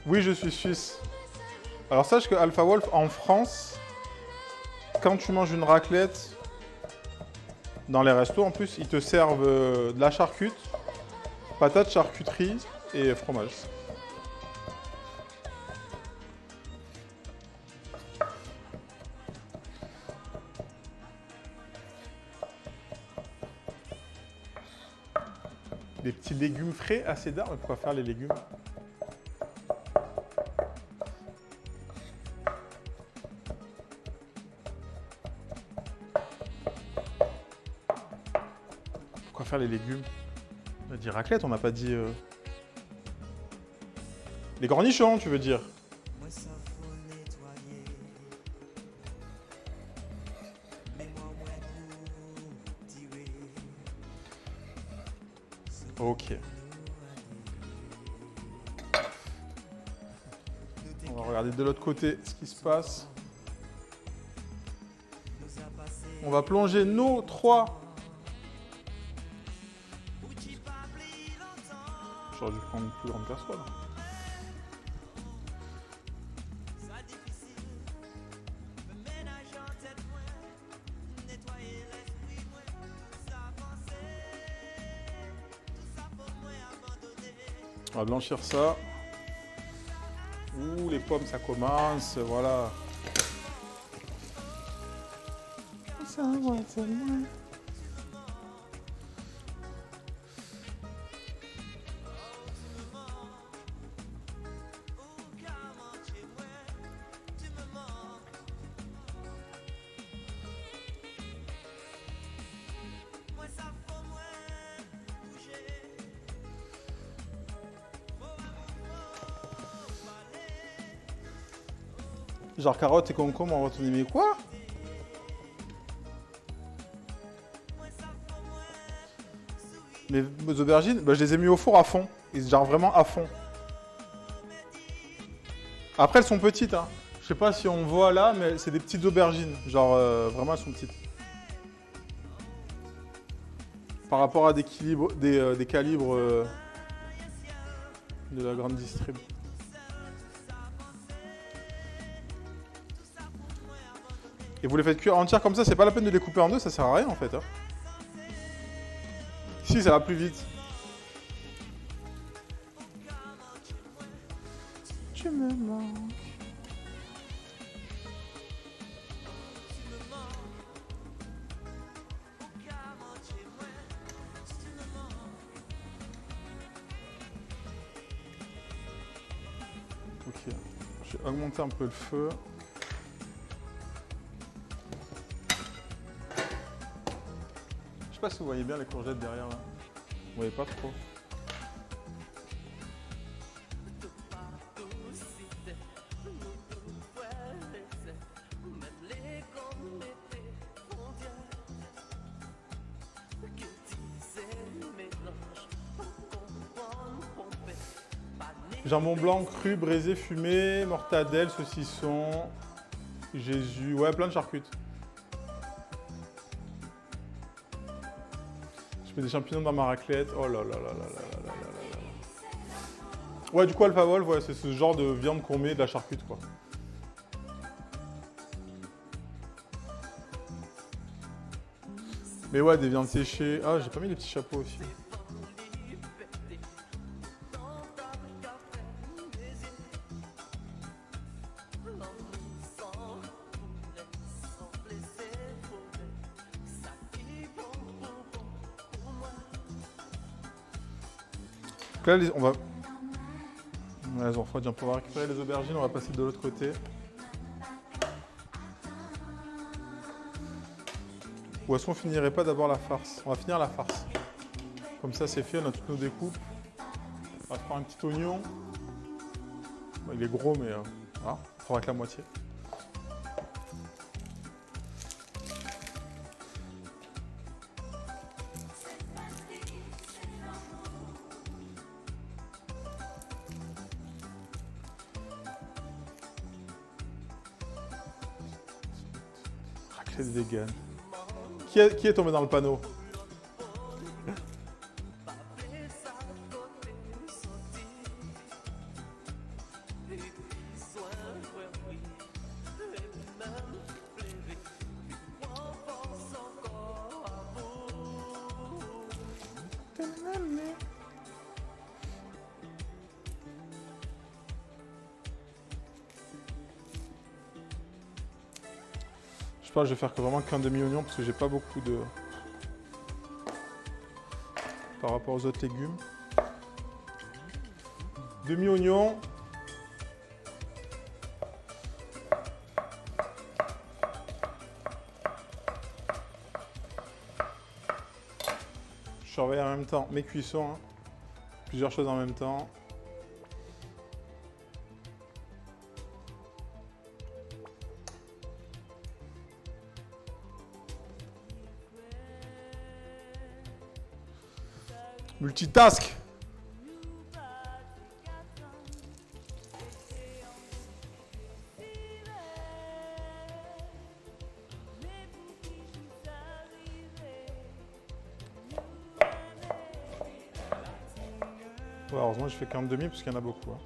Oui, je suis suisse. Alors sache que Alpha Wolf, en France, quand tu manges une raclette, dans les restos en plus, ils te servent de la charcute, patates, charcuterie et fromage. Des petits légumes frais à Cédar, mais pourquoi faire les légumes? Pourquoi faire les légumes? On a dit raclette, on n'a pas dit... Les cornichons, tu veux dire? Ok. On va regarder de l'autre côté ce qui se passe. On va plonger nos 3. J'aurais dû prendre une plus grande casserole. On va blanchir ça. Ouh, les pommes, ça commence, voilà. Ça va, c'est loin. Genre carottes et concombre, on va te dire, mais quoi? Mes aubergines, bah, je les ai mis au four à fond. Et genre vraiment à fond. Après, elles sont petites, hein. Je sais pas si on voit là, mais c'est des petites aubergines. Genre, vraiment, elles sont petites. Par rapport à des calibres de la grande distrib. Et vous les faites cuire entières comme ça, c'est pas la peine de les couper en deux, ça sert à rien en fait. Hein. Si, ça va plus vite. Tu me manques. Ok, je vais augmenter un peu le feu. Je sais pas si vous voyez bien les courgettes derrière là. Vous voyez pas trop. Jambon blanc cru, braisé, fumé, mortadelle, saucisson, Jésus, ouais, plein de charcutes. Je mets des champignons dans ma raclette. Oh là là là là là là là là là. Ouais, du coup, Alpha Wolf, ouais, c'est ce genre de viande qu'on met de la charcute, quoi. Mais ouais, des viandes séchées. Ah, j'ai pas mis les petits chapeaux aussi. Là, on va... Ouais, elles ont refroidi. On va récupérer les aubergines, on va passer de l'autre côté. Ou est-ce qu'on finirait pas d'abord la farce? On va finir la farce. Comme ça, c'est fait, on a toutes nos découpes. On va prendre un petit oignon. Bon, il est gros, mais voilà, on fera que la moitié. Raclette vegan. Qui est tombé dans le panneau? Je sais pas, je vais faire vraiment qu'un demi-oignon parce que j'ai pas beaucoup de... Par rapport aux autres légumes. Demi-oignon. Je surveille en même temps mes cuissons. Hein. Plusieurs choses en même temps. Multitask. Ouais, heureusement, je fais qu'un demi parce qu'il y en a beaucoup. Hein.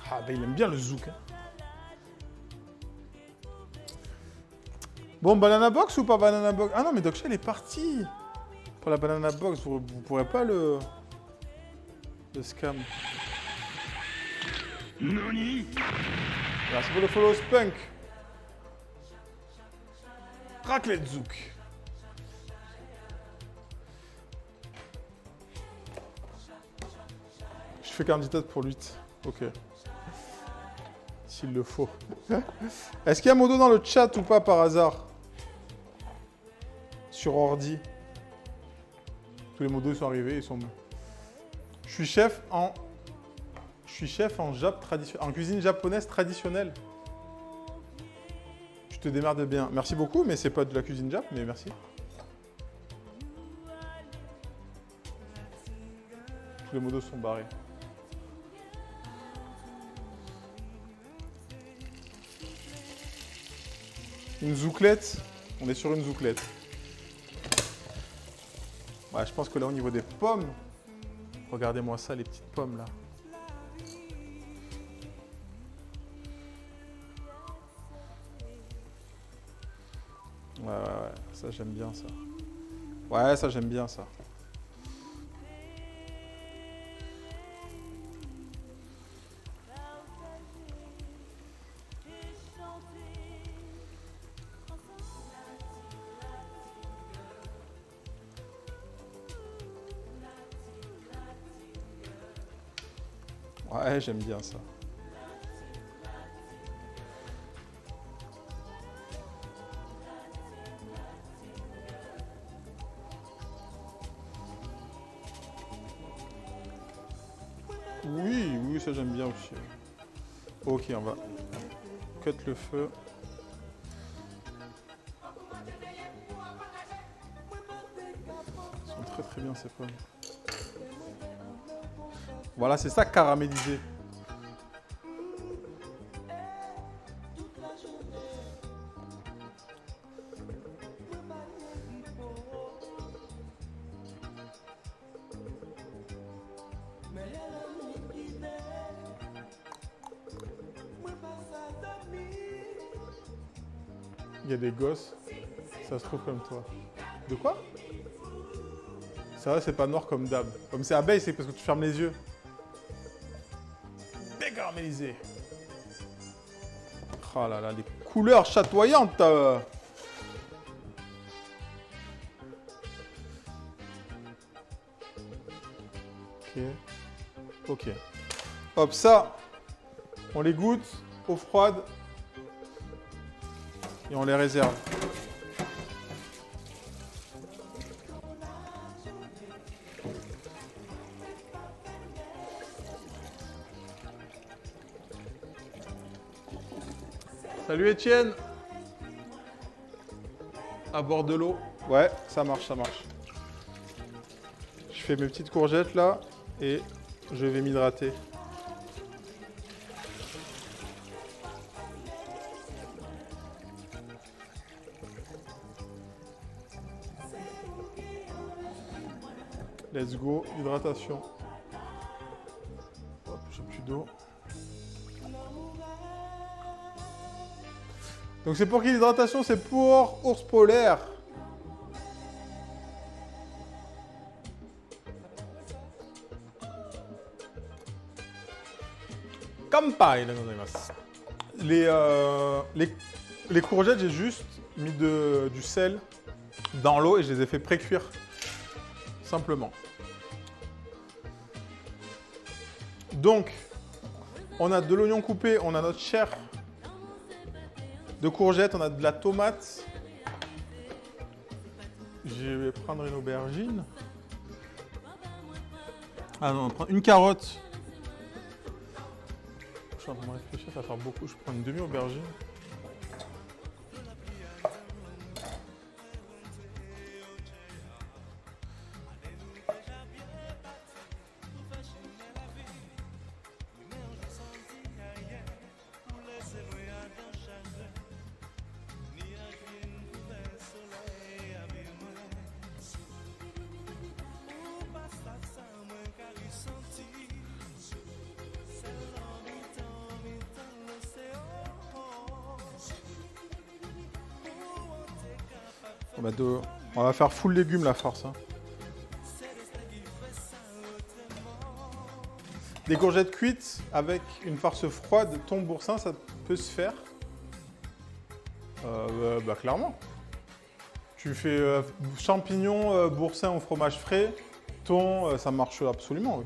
Ah bah il aime bien le zouk. Hein. Bon, banana box ou pas banana box? Ah non, mais Doc Shell est parti. Pour la banana box, vous pourrez pas le scam. Noni. Merci pour le follow Spunk. Raclette zouk. Je fais candidat pour 8. Ok. S'il le faut. Est-ce qu'il y a Modo dans le chat ou pas par hasard? Sur ordi. Tous les modos sont arrivés, ils sont... Je suis chef en en cuisine japonaise traditionnelle. Tu te démerdes bien. Merci beaucoup, mais c'est pas de la cuisine jap, mais merci. Tous les modos sont barrés. Une zouklette. On est sur une zouklette. Ouais, je pense que là, au niveau des pommes, regardez-moi ça, les petites pommes là. Ouais, ça j'aime bien ça. Ouais, ça j'aime bien ça. Ouais, j'aime bien ça. Oui, ça j'aime bien aussi. Ok, on va cut le feu. Ils sont très très bien ces pommes. Voilà, c'est ça caramélisé. Il y a des gosses, ça se trouve comme toi. De quoi? Ça va, c'est pas noir comme d'hab. Comme c'est abeille, c'est parce que tu fermes les yeux. Bien caramélisé. Oh là là, les couleurs chatoyantes. Ok. Hop, ça, on les goûte eau froide et on les réserve. Salut Étienne. À bord de l'eau. Ouais, ça marche, ça marche. Je fais mes petites courgettes là et je vais m'hydrater. Let's go, hydratation. Hop, j'ai plus d'eau. Donc c'est pour qui l'hydratation? C'est pour ours polaire. Kampai. Les courgettes, j'ai juste mis du sel dans l'eau et je les ai fait pré-cuire. Simplement. Donc, on a de l'oignon coupé, on a notre chair de courgettes, on a de la tomate. Je vais prendre une aubergine. Ah non, on va prendre une carotte. Je suis en train de réfléchir, ça va faire beaucoup. Je prends une demi-aubergine. On va faire full légumes la force. Hein. Des courgettes cuites avec une farce froide, thon boursin, ça peut se faire. Bah clairement. Tu fais champignons, boursin au fromage frais, thon, ça marche absolument. Oui.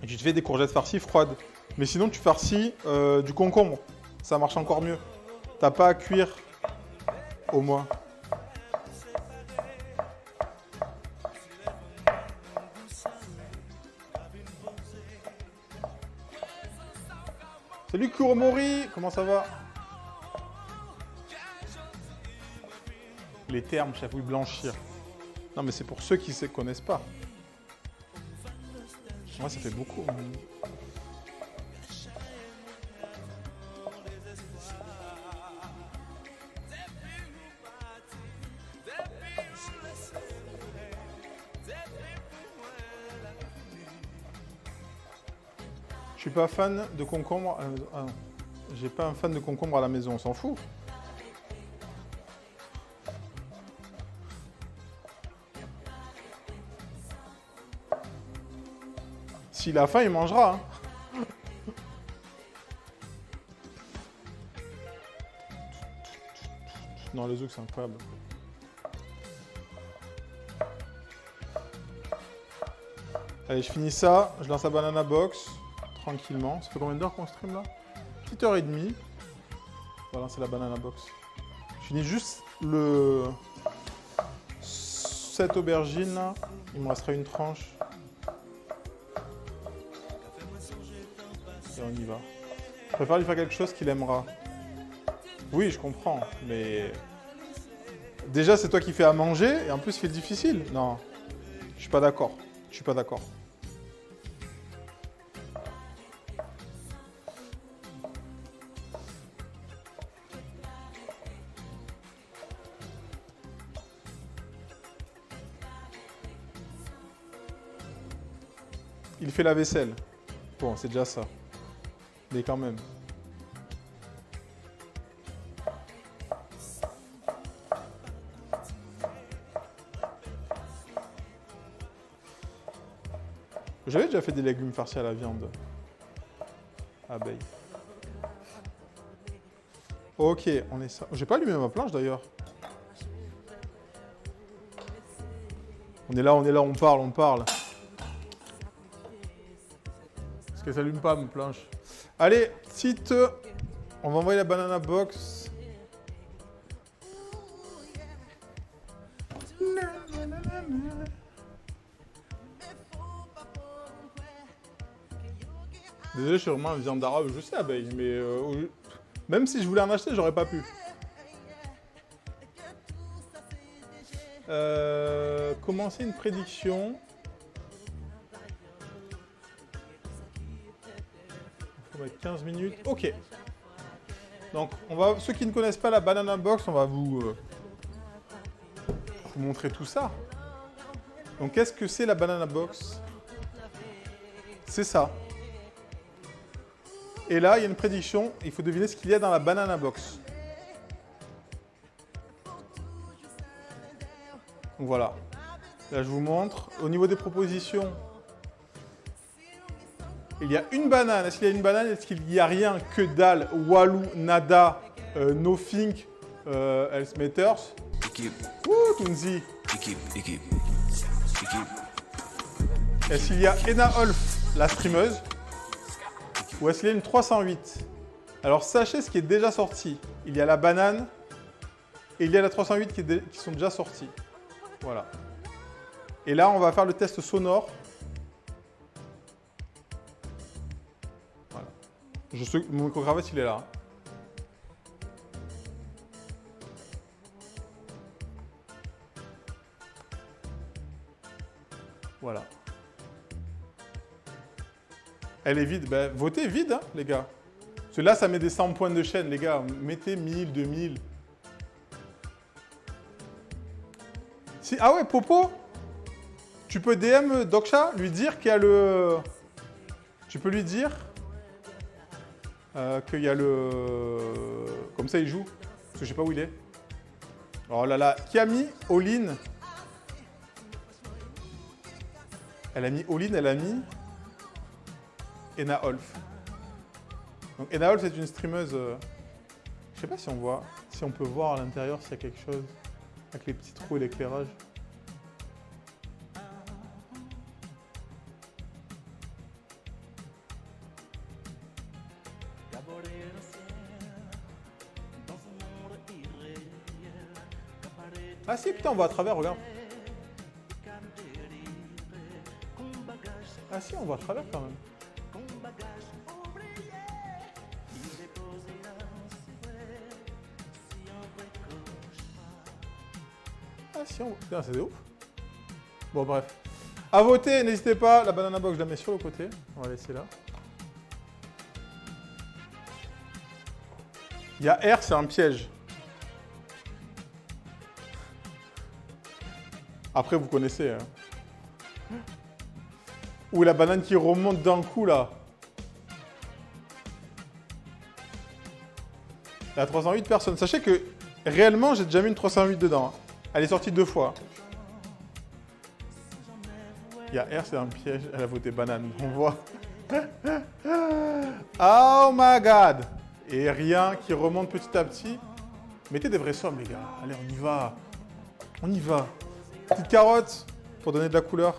Et tu te fais des courgettes farcies froides. Mais sinon tu farcis du concombre, ça marche encore mieux. T'as pas à cuire au moins. Salut Kuromori, comment ça va? Les termes, chef, oui, blanchir. Non, mais c'est pour ceux qui ne connaissent pas. Moi, ça fait beaucoup. Je suis pas fan de concombre à la maison. Ah non. J'ai pas un fan de concombre à la maison, on s'en fout. S'il a faim, il mangera. Hein. Non, les œufs, c'est incroyable. Allez, je finis ça. Je lance la banana box. Tranquillement. Ça fait combien d'heures qu'on stream là? Petite heure et demie. On va lancer la banana box. Je finis juste cette aubergine là. Il me restera une tranche. Et on y va. Je préfère lui faire quelque chose qu'il aimera. Oui, je comprends, mais... Déjà, c'est toi qui fais à manger, et en plus, il fait difficile. Non, je suis pas d'accord. Je suis pas d'accord. Il fait la vaisselle. Bon, c'est déjà ça. Mais quand même. J'avais déjà fait des légumes farcis à la viande. Abeille. Ok, on est ça. J'ai pas allumé ma planche d'ailleurs. On est là, on parle. Parce qu'elle s'allume pas, ma planche. Allez, site. On va envoyer la banana box. Désolé, je suis vraiment un viande arabe, je sais, abeille, mais Même si je voulais en acheter, j'aurais pas pu. Commencer une prédiction. Il faut mettre 15 minutes. Ok. Donc, ceux qui ne connaissent pas la Banana Box, on va vous montrer tout ça. Donc, qu'est-ce que c'est la Banana Box? C'est ça. Et là, il y a une prédiction. Il faut deviner ce qu'il y a dans la Banana Box. Donc voilà. Là, je vous montre. Au niveau des propositions, il y a une banane. Est-ce qu'il y a une banane? Est-ce qu'il n'y a rien? Que dalle, walou, nada, nothing, else matters. Wouh, Tunzi. Est-ce qu'il y a Ena Olf, la streameuse? Ou est-ce qu'il y a une 308? Alors, sachez ce qui est déjà sorti. Il y a la banane et il y a la 308 qui sont déjà sortis. Voilà. Et là, on va faire le test sonore. Voilà. Mon micro-cravate, il est là. Voilà. Elle est vide. Ben, votez vide, hein, les gars. Parce que là, ça met des 100 points de chaîne, les gars. Mettez 1000, 2000. Si... Ah ouais, Popo, tu peux DM Doksha, lui dire qu'il y a le... Tu peux lui dire qu'il y a le... Comme ça, il joue. Parce que je sais pas où il est. Oh là là. Qui a mis all-in? Elle a mis all-in, elle a mis... Ena Olf. Donc Ena Olf, c'est une streameuse... Je sais pas si on voit... Si on peut voir à l'intérieur s'il y a quelque chose... Avec les petits trous et l'éclairage. Ah si, putain, on voit à travers, regarde. Ah si, on voit à travers quand même. Ah si, putain, c'est ouf. Bon, bref. À voter, n'hésitez pas. La Banana Box, je la mets sur le côté. On va laisser là. Il y a R, c'est un piège. Après, vous connaissez. Hein. Ou la banane qui remonte d'un coup, là. La 308 personnes. Sachez que, réellement, j'ai déjà mis une 308 dedans. Hein. Elle est sortie 2 fois. Il y a R, c'est un piège. Elle a voté banane. On voit. Oh my god. Et rien qui remonte petit à petit. Mettez des vraies sommes, les gars. Allez, on y va. On y va. Petite carotte pour donner de la couleur.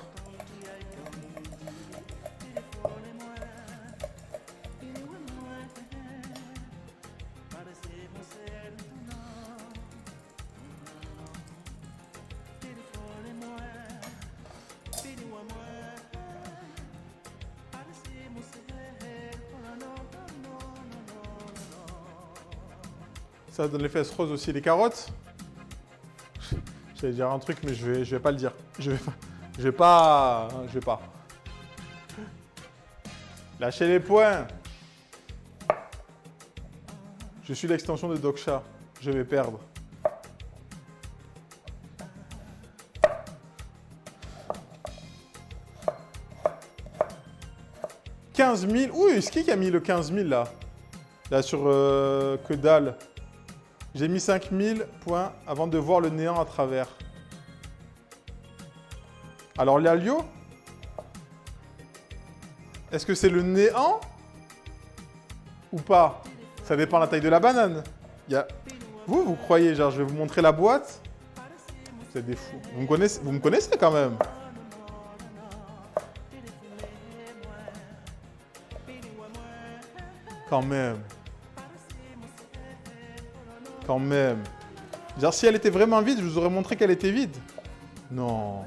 Ça donne les fesses roses aussi, les carottes. J'allais dire un truc, mais je vais pas le dire. Je vais pas. Lâchez les points. Je suis l'extension de Doksha. Je vais perdre. « 15 000. » Ouh, c'est qui a mis le 15 000 là? Là sur que dalle. J'ai mis 5000 points avant de voir le néant à travers. Alors, Lalio, est-ce que c'est le néant ou pas? Ça dépend de la taille de la banane. Vous croyez, genre, je vais vous montrer la boîte? Vous êtes des fous. Vous me connaissez quand même. Quand même. Quand même. Genre, si elle était vraiment vide, je vous aurais montré qu'elle était vide. Non.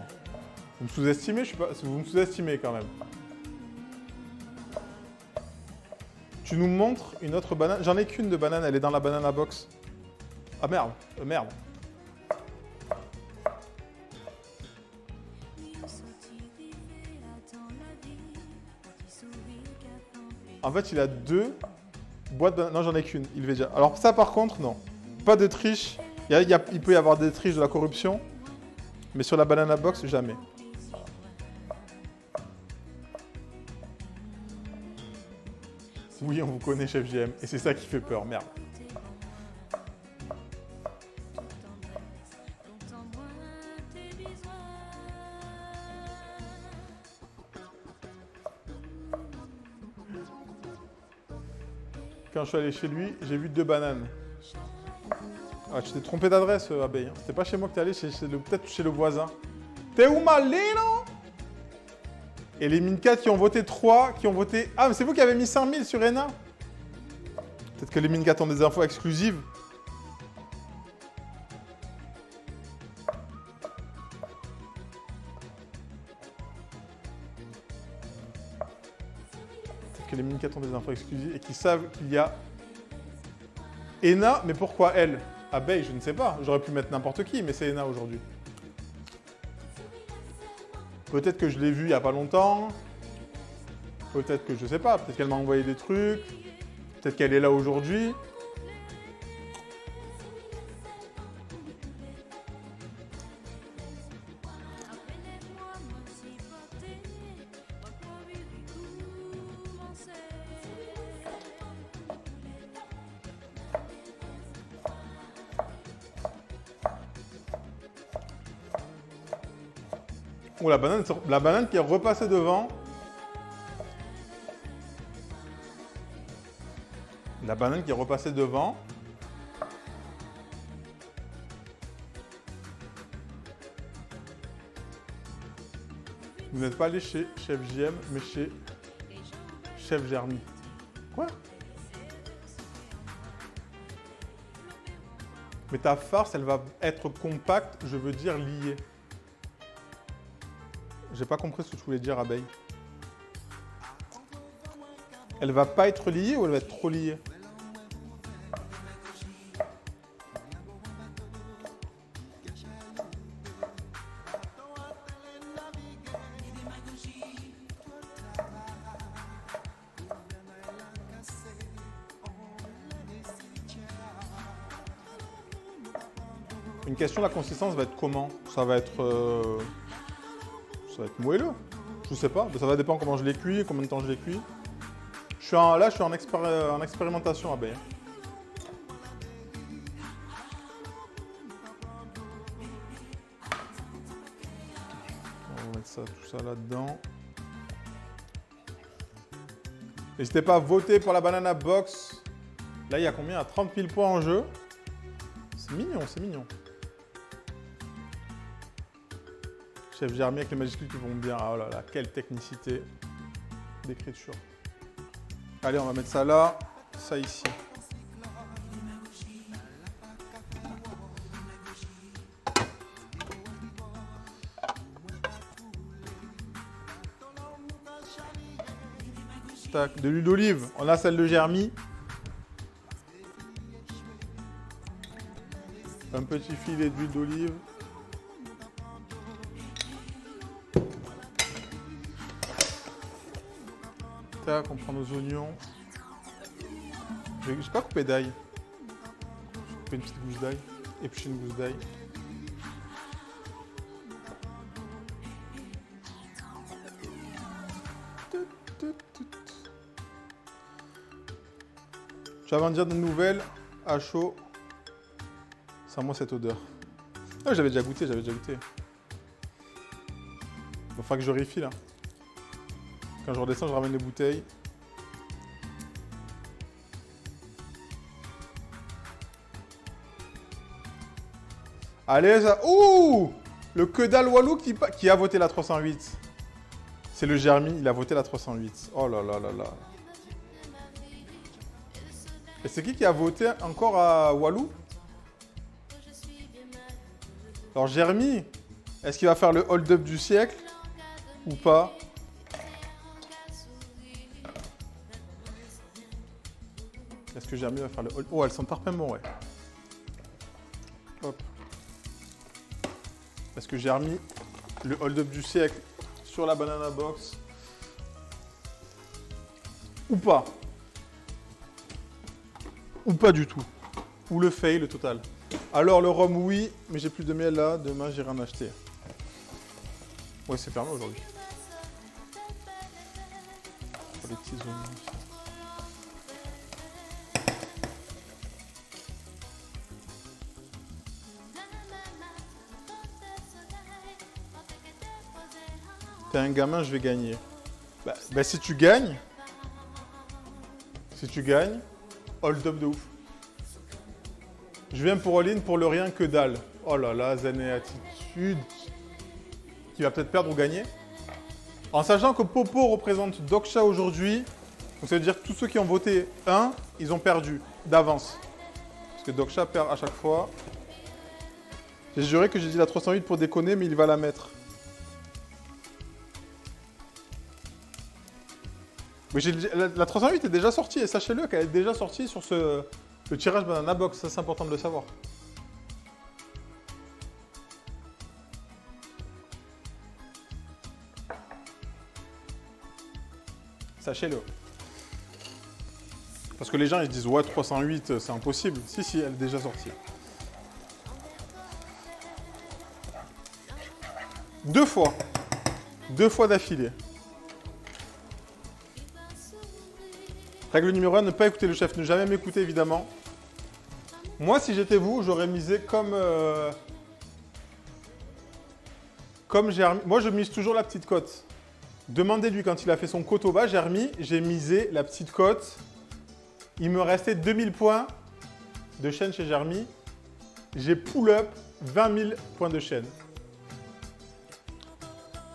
Vous me sous-estimez, je sais pas. Vous me sous-estimez quand même. Tu nous montres une autre banane. J'en ai qu'une de banane, elle est dans la banana box. Ah merde, merde. En fait, il a 2 boîtes de banane. Non, j'en ai qu'une, il déjà. Alors ça, par contre, non. Pas de triche. Il peut y avoir des triches, de la corruption. Mais sur la banana box, jamais. Oui, on vous connaît, Chef JM. Et c'est ça qui fait peur, merde. Quand je suis allé chez lui, j'ai vu 2 bananes. Ah, tu t'es trompé d'adresse, Abeille. C'était pas chez moi que t'es allé, peut-être chez le voisin. T'es où, Malino? Et les Mincat qui ont voté 3, qui ont voté... Ah, mais c'est vous qui avez mis 100 000 sur ENA? Peut-être que les Mincat ont des infos exclusives. Peut-être que les Mincat ont des infos exclusives et qui savent qu'il y a... ENA, mais pourquoi elle? Abeille, je ne sais pas. J'aurais pu mettre n'importe qui, mais c'est ENA aujourd'hui. Peut-être que je l'ai vue il n'y a pas longtemps. Peut-être que je sais pas. Peut-être qu'elle m'a envoyé des trucs. Peut-être qu'elle est là aujourd'hui. Oh, la banane qui est repassée devant. La banane qui est repassée devant. Vous n'êtes pas allé chez Chef JM, mais chez Chef Germy. Quoi? Mais ta farce, elle va être compacte, je veux dire liée. J'ai pas compris ce que tu voulais dire, Abeille. Elle va pas être liée ou elle va être trop liée? Une question, la consistance va être comment? Ça va être moelleux. Je sais pas, ça va dépendre comment je l'ai cuit, combien de temps je l'ai cuit. Là, je suis en expérimentation, Abeille. On va mettre ça, tout ça là-dedans. N'hésitez pas à voter pour la banana box. Là, il y a combien? Il y a 30 000 points en jeu. C'est mignon, c'est mignon. Chef Germy avec les majuscules qui vont bien. Oh là là, quelle technicité d'écriture. Allez, on va mettre ça là, ça ici. Tac, de l'huile d'olive. On a celle de Germy. Un petit filet d'huile d'olive. Tac, on prend nos oignons. J'ai pas coupé d'ail. J'ai coupé une petite gousse d'ail. Et puis une gousse d'ail. Tu vas me dire des nouvelles à chaud. Sans moi cette odeur. Ah, j'avais déjà goûté, Il va falloir que je refill là. Quand je redescends, je ramène les bouteilles. Allez, ça... Ouh! Le que dalle Walou qui a voté la 308. C'est le Germy, il a voté la 308. Oh là là là là. Et c'est qui a voté encore à Walou? Alors Germy, est-ce qu'il va faire le hold-up du siècle? Ou pas? Est-ce que Germi va faire le hold? Oh, elle sent parfaitement, ouais. Hop. Est-ce que Germi, le hold-up du siècle sur la banana box? Ou pas? Ou pas du tout? Ou le fail, le total? Alors, le rhum, oui, mais j'ai plus de miel là. Demain, j'irai en acheter. Ouais, c'est fermé aujourd'hui. Pour les petits oignons. T'es un gamin, je vais gagner. Bah, si tu gagnes, hold up de ouf. Je viens pour all-in pour le rien que dalle. Oh là là, zen et attitude. Qui va peut-être perdre ou gagner. En sachant que Popo représente Doksha aujourd'hui, donc ça veut dire que tous ceux qui ont voté 1, ils ont perdu d'avance. Parce que Doksha perd à chaque fois. J'ai juré que j'ai dit la 308 pour déconner, mais il va la mettre. Mais la 308 est déjà sortie, et sachez-le qu'elle est déjà sortie sur le tirage Banana Box, ça c'est important de le savoir. Sachez-le. Parce que les gens ils disent ouais 308 c'est impossible. Si, elle est déjà sortie. 2 fois. 2 fois d'affilée. Règle numéro 1, ne pas écouter le chef, ne jamais m'écouter évidemment. Moi, si j'étais vous, j'aurais misé comme Germi. Moi, je mise toujours la petite cote. Demandez-lui quand il a fait son cote au bas, Germi, j'ai misé la petite cote. Il me restait 2000 points de chaîne chez Germi. J'ai pull-up 20 000 points de chaîne.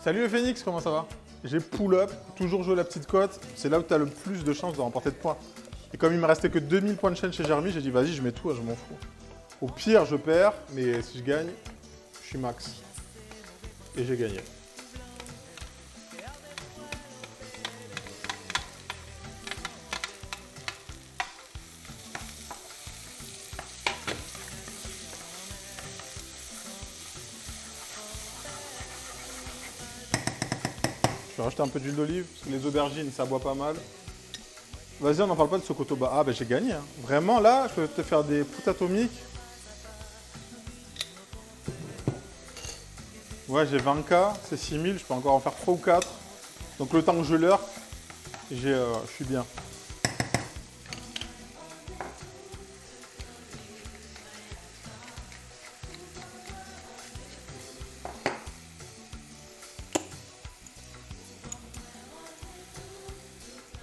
Salut le Phoenix, comment ça va? J'ai pull-up, toujours joué la petite cote. C'est là où tu as le plus de chances de remporter de points. Et comme il me restait que 2000 points de chaîne chez Germi, j'ai dit vas-y, je mets tout, je m'en fous. Au pire, je perds, mais si je gagne, je suis max. Et j'ai gagné. Je vais rajouter un peu d'huile d'olive, parce que les aubergines, ça boit pas mal. Vas-y, on n'en parle pas de ce kotoba. Ah, ben j'ai gagné. Hein. Vraiment, là, je peux te faire des poutres atomiques. Ouais, j'ai 20K, c'est 6000, je peux encore en faire 3 ou 4. Donc le temps que je leurre, je suis bien.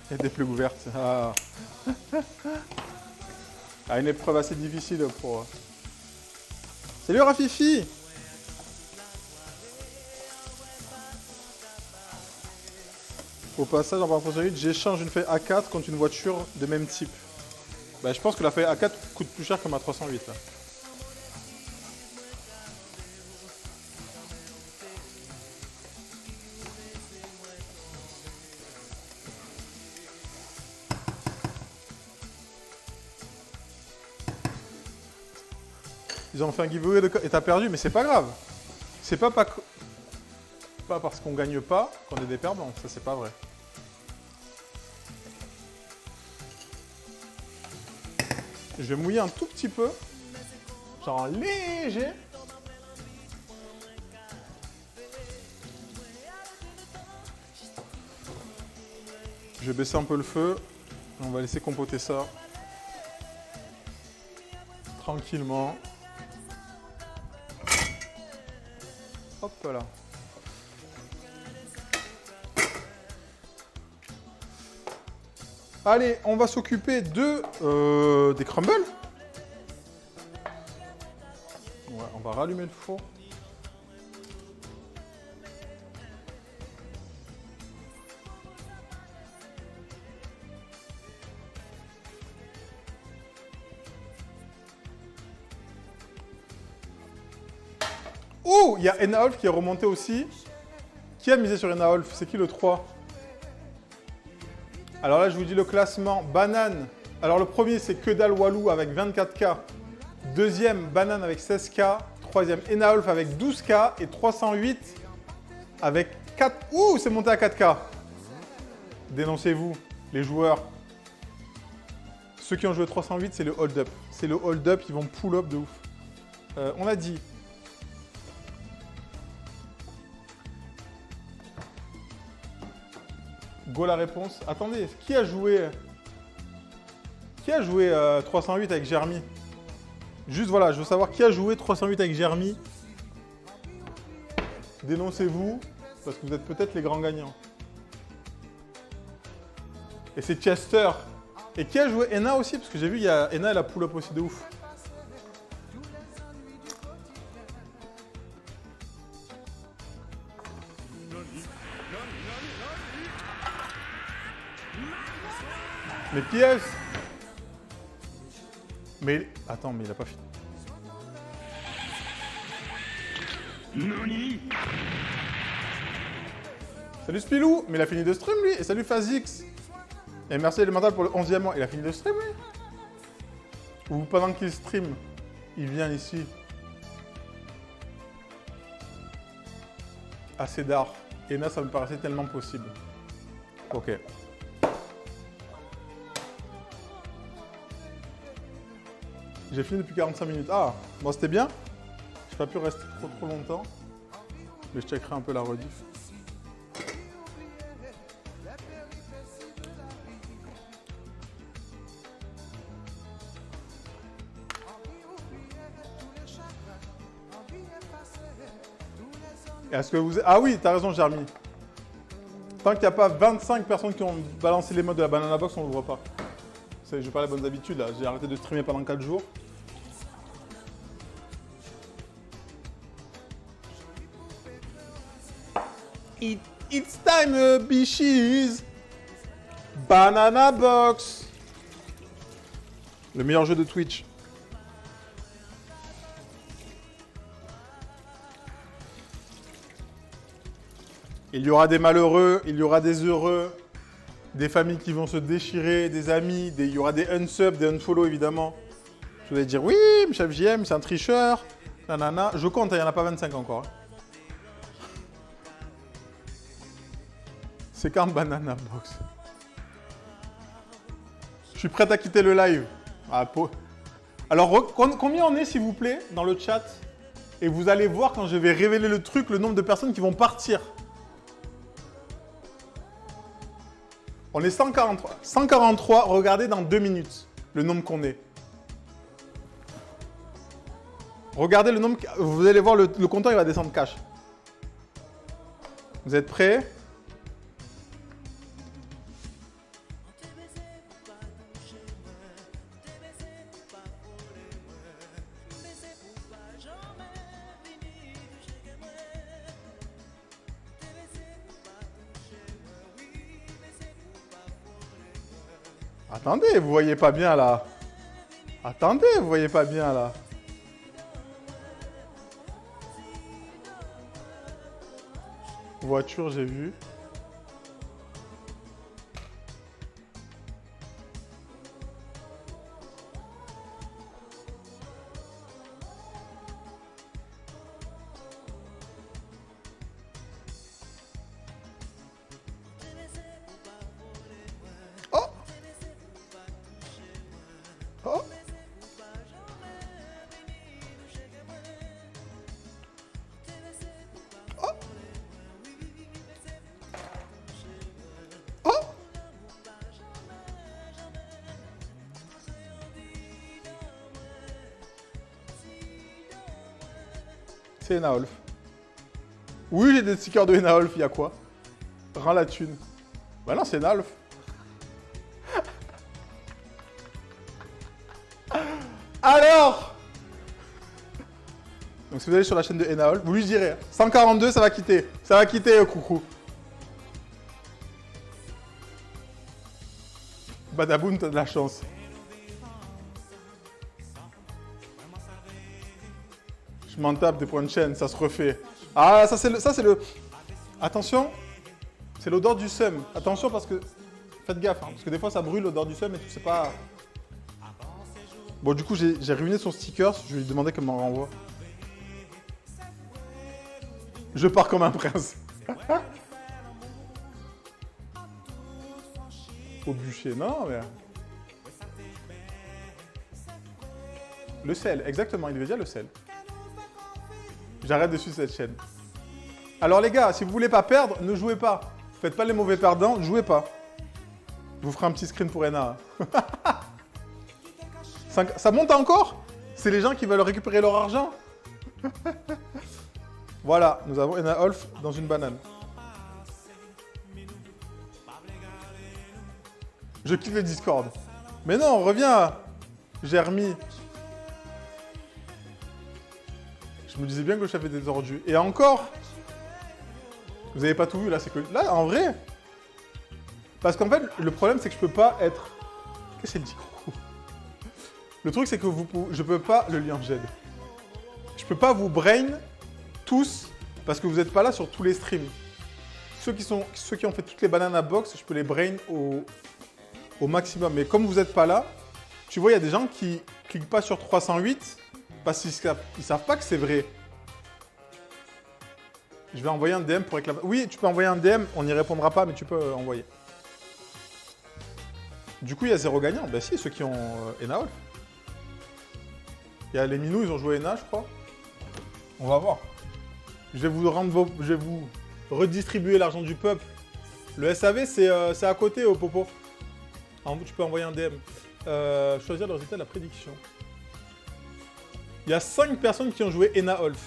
Il y a des plugs ouvertes. Ah. Ah, une épreuve assez difficile pour... Salut Rafifi! Au passage, en parlant de j'échange une feuille A4 contre une voiture de même type. Bah, je pense que la feuille A4 coûte plus cher que ma 308. Là. Ils ont fait un giveaway et t'as perdu, mais c'est pas grave. C'est pas parce qu'on gagne pas qu'on est des perdants, ça c'est pas vrai. Je vais mouiller un tout petit peu, genre léger. Je vais baisser un peu le feu, on va laisser compoter ça tranquillement. Hop là. Allez, on va s'occuper des crumbles. Ouais, on va rallumer le four. Oh, il y a Enaolf qui est remonté aussi. Qui a misé sur Enaolf? C'est qui le 3? Alors là, je vous dis le classement. Banane, Alors le premier, c'est Que dalle Walou avec 24K. Deuxième, Banane avec 16K. Troisième, Enaolf avec 12K. Et 308 avec 4... Ouh, c'est monté à 4K. Dénoncez-vous, les joueurs. Ceux qui ont joué 308, c'est le hold-up. C'est le hold-up, ils vont pull-up de ouf. On a dit... Go la réponse. Attendez, qui a joué 308 avec Jeremy? Juste voilà, je veux savoir qui a joué 308 avec Jeremy. Dénoncez-vous, parce que vous êtes peut-être les grands gagnants. Et c'est Chester. Et qui a joué Ena aussi? Parce que j'ai vu, Ena, elle a pull-up aussi de ouf. Mais qui est-ce? Mais... Attends, mais il a pas fini. Salut Spilou. Mais il a fini de stream, lui. Et salut Fazix. Et merci Elemental pour le 11e mois. Il a fini de stream, lui. Ou pendant qu'il stream, il vient ici. Assez d'art. Ena, ça me paraissait tellement possible. Ok. J'ai fini depuis 45 minutes. Ah, bon, c'était bien. J'ai pas pu rester trop longtemps. Mais je checkerai un peu la rediff. Est-ce que vous... Ah oui, t'as raison, Jeremy. Tant qu'il n'y a pas 25 personnes qui ont balancé les modes de la Banana Box, on ne le voit pas. Je parle les bonnes habitudes, là. J'ai arrêté de streamer pendant 4 jours. It's time, bitches. Banana Box. Le meilleur jeu de Twitch. Il y aura des malheureux, il y aura des heureux, des familles qui vont se déchirer, des amis, il y aura des unsubs, des unfollow évidemment. Je vais dire oui, Michel JM, c'est un tricheur, nanana. Je compte, il n'y en a pas 25 encore. C'est quand Banana Box. Je suis prêt à quitter le live. Alors, combien on est, s'il vous plaît, dans le chat? Et vous allez voir, quand je vais révéler le truc, le nombre de personnes qui vont partir. On est 143. 143, regardez dans 2 minutes le nombre qu'on est. Regardez le nombre, vous allez voir, le compteur il va descendre cash. Vous êtes prêts? Attendez, vous voyez pas bien là. Attendez, vous voyez pas bien là. Voiture, j'ai vu. Oh! Oh! C'est Enaolf. Oui, j'ai des stickers de Enaolf, il y a quoi? Rends la thune. Bah non, c'est Enaolf. Alors! Donc si vous allez sur la chaîne de Enaolf, vous lui direz, hein, 142, ça va quitter. Ça va quitter, coucou. Badaboun, t'as de la chance. Je m'en tape des points de chaîne, ça se refait. Ah, ça c'est le... Attention, c'est l'odeur du seum. Attention parce que... Faites gaffe, hein, parce que des fois ça brûle l'odeur du seum et tu sais pas Bon, du coup, j'ai ruiné son sticker. Je vais lui demander qu'elle m'en renvoie. Je pars comme un prince. Au bûcher. Non, mais... Le sel, exactement. Il devait dire le sel. J'arrête de suivre cette chaîne. Alors les gars, si vous voulez pas perdre, ne jouez pas. Faites pas les mauvais perdants, jouez pas. Je vous ferai un petit screen pour Ena. Ça monte encore? C'est les gens qui veulent récupérer leur argent. Voilà, nous avons Ena Olf dans une banane. Je quitte le Discord. Mais non, reviens, Jeremy. Je me disais bien que le chef était tordu. Et encore, vous avez pas tout vu là, c'est que là, en vrai. Parce qu'en fait, le problème, c'est que je peux pas être. Qu'est-ce qu'elle dit, Coucou? Le truc, c'est que je peux pas le lien j'aide. Je peux pas vous brain tous parce que vous n'êtes pas là sur tous les streams. Ceux qui ont fait toutes les bananes à box, je peux les brain au maximum. Mais comme vous n'êtes pas là, tu vois, il y a des gens qui cliquent pas sur 308 parce qu'ils savent pas que c'est vrai. Je vais envoyer un DM pour réclamer. Oui, tu peux envoyer un DM, on n'y répondra pas, mais tu peux envoyer. Du coup, il y a 0 gagnant. Ben si, ceux qui ont Ena Olf. Il y a les Minous, ils ont joué Ena, je crois. On va voir. Je vais vous redistribuer l'argent du peuple. Le SAV, c'est à côté, au Popo. Tu peux envoyer un DM. Choisir le résultat de la prédiction. Il y a 5 personnes qui ont joué Ena Olf.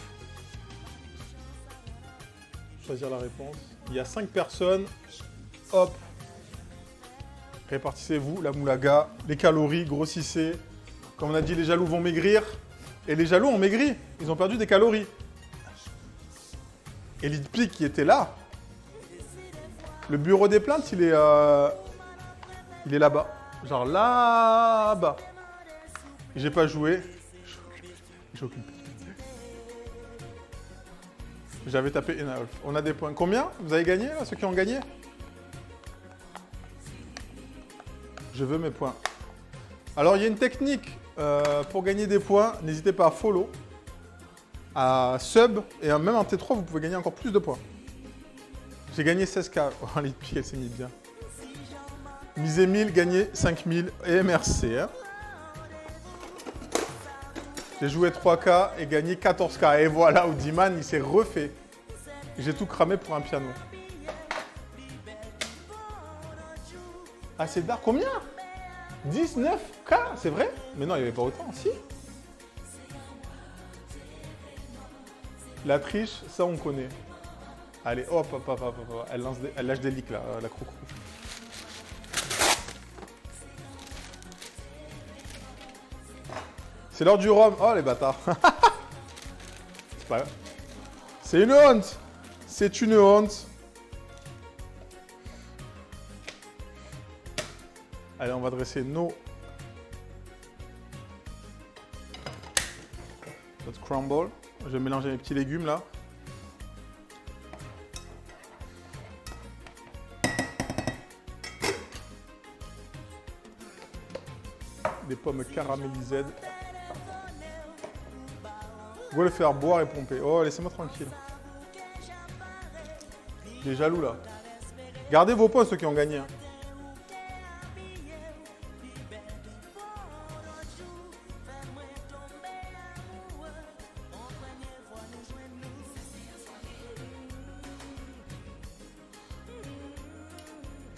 Choisir la réponse. Il y a 5 personnes. Hop. Répartissez-vous la moulaga, les calories, grossissez. Comme on a dit, les jaloux vont maigrir. Et les jaloux ont maigri. Ils ont perdu des calories. Elite Peak qui était là. Le bureau des plaintes, il est là-bas. Genre là-bas. J'ai pas joué. J'ai aucune. J'avais tapé Ena Olf. On a des points. Combien vous avez gagné, là, ceux qui ont gagné? Je veux mes points. Alors, il y a une technique pour gagner des points. N'hésitez pas à follow, à sub, et même en T3, vous pouvez gagner encore plus de points. J'ai gagné 16K. Oh, les pieds, elle s'est mise bien. Misez 1000, gagnez 5000. Et merci. Hein. J'ai joué 3K et gagné 14K. Et voilà, Audiman, il s'est refait. J'ai tout cramé pour un piano. Ah, c'est d'art. Combien? 19K, c'est vrai? Mais non, il n'y avait pas autant, si. La triche, ça on connaît. Allez, hop, hop, hop, hop, hop. Elle lâche des leaks là, la crocro. C'est l'heure du rhum. Oh les bâtards. C'est pas grave. C'est une honte. C'est une honte. Allez, on va dresser notre crumble. Je vais mélanger mes petits légumes là. Des pommes caramélisées. Je vais les faire boire et pomper. Oh, laissez-moi tranquille. J'ai jaloux là. Gardez vos points ceux qui ont gagné. Hein.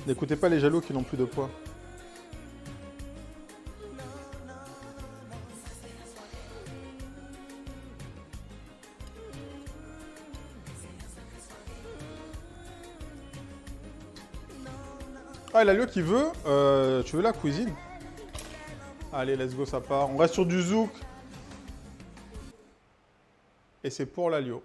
N'écoutez pas les jaloux qui n'ont plus de points. Ah, il a lieu qui veut. Tu veux la cuisine? Allez, let's go, ça part. On reste sur du zouk. Et c'est pour l'alio.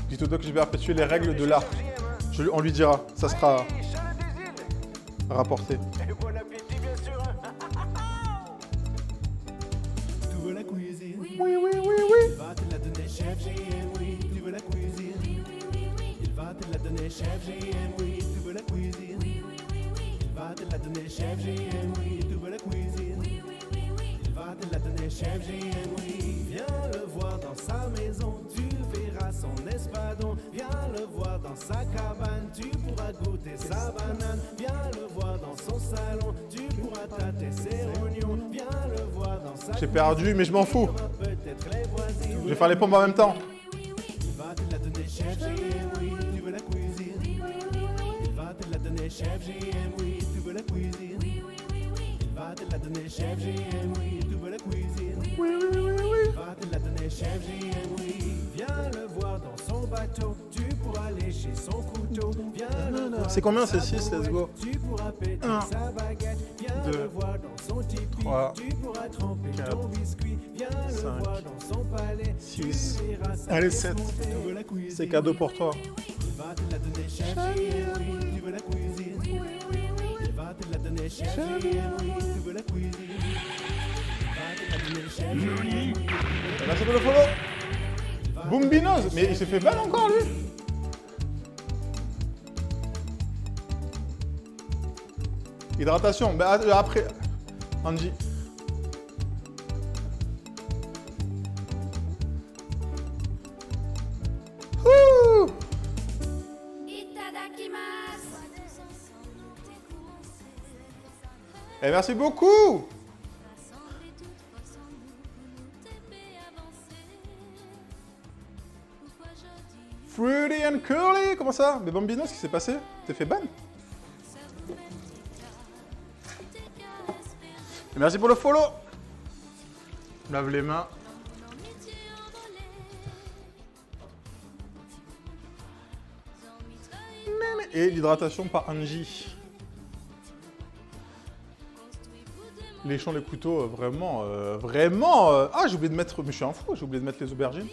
Dites au doc que je vais perpétuer les règles de l'art. On lui dira, ça sera rapporté. Tu veux la cuisine? Oui, oui, oui, oui. Il va te la donner, chef GM, oui. Tu veux la cuisine? Il va te la donner, chef GM, oui. Tu veux la cuisine. Il va te la donner, chef GM, oui, tu veux la cuisine. Il va te la donner, chef GM, oui. Viens le voir dans sa maison, tu verras son espadon. Viens le voir dans sa cabane, tu pourras goûter sa banane. Viens le voir dans son salon, tu pourras tâter ses oignons. Viens le voir dans sa J'ai perdu, mais je m'en fous. peut-être les voisines. Je vais faire les pompes en même temps. Il va te la donner, chef GM, oui, tu veux la cuisine. Il va te la donner, chef GM, oui, tu veux la cuisine. Il va te la donner, chef GM, oui, tu veux la cuisine. Il va te la donner, chef GM, oui. Viens le voir dans son bateau, tu pourras lécher son couteau. Viens le voir C'est combien, dans c'est sa 6, let's go. brouette, tu pourras péter Un, sa baguette. Viens deux, le voir dans son tipi, 3, tu pourras tremper 4, ton biscuit. Viens le 5, voir dans son palais, 6. tu verras sa Allez, pièce 7. montée. Tu veux la cuisine. C'est cadeau pour toi. Il va te la donner, chef GM, oui, tu veux la cuisine. Il va te la donner, chef GM, oui, tu veux la cuisine. Il va te la donner, chef GM, oui, tu veux la Merci pour le follow. Boombinos, mais il se fait ban encore lui. Hydratation, bah, après. Angie. Ouh. Et merci beaucoup. Fruity and curly, comment ça? Mais Bambino, ce qui s'est passé? T'es fait ban? Et merci pour le follow. Lave les mains. Et l'hydratation par Angie. Léchant les couteaux, vraiment, Ah, j'ai oublié de mettre... Mais je suis un fou, j'ai oublié de mettre les aubergines.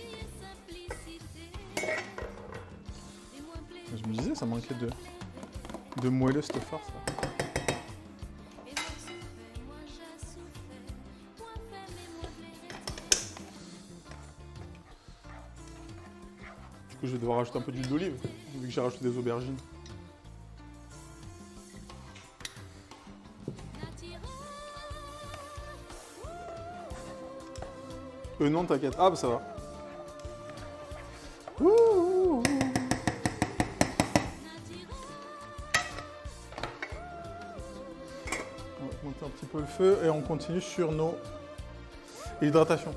Je me disais, ça manquait de moelleux cette farce là. Du coup, je vais devoir rajouter un peu d'huile d'olive, vu que j'ai rajouté des aubergines. Non, t'inquiète. Ah, bah ça va. Ouh, ouh, ouh. On va monter un petit peu le feu et on continue sur nos hydratations.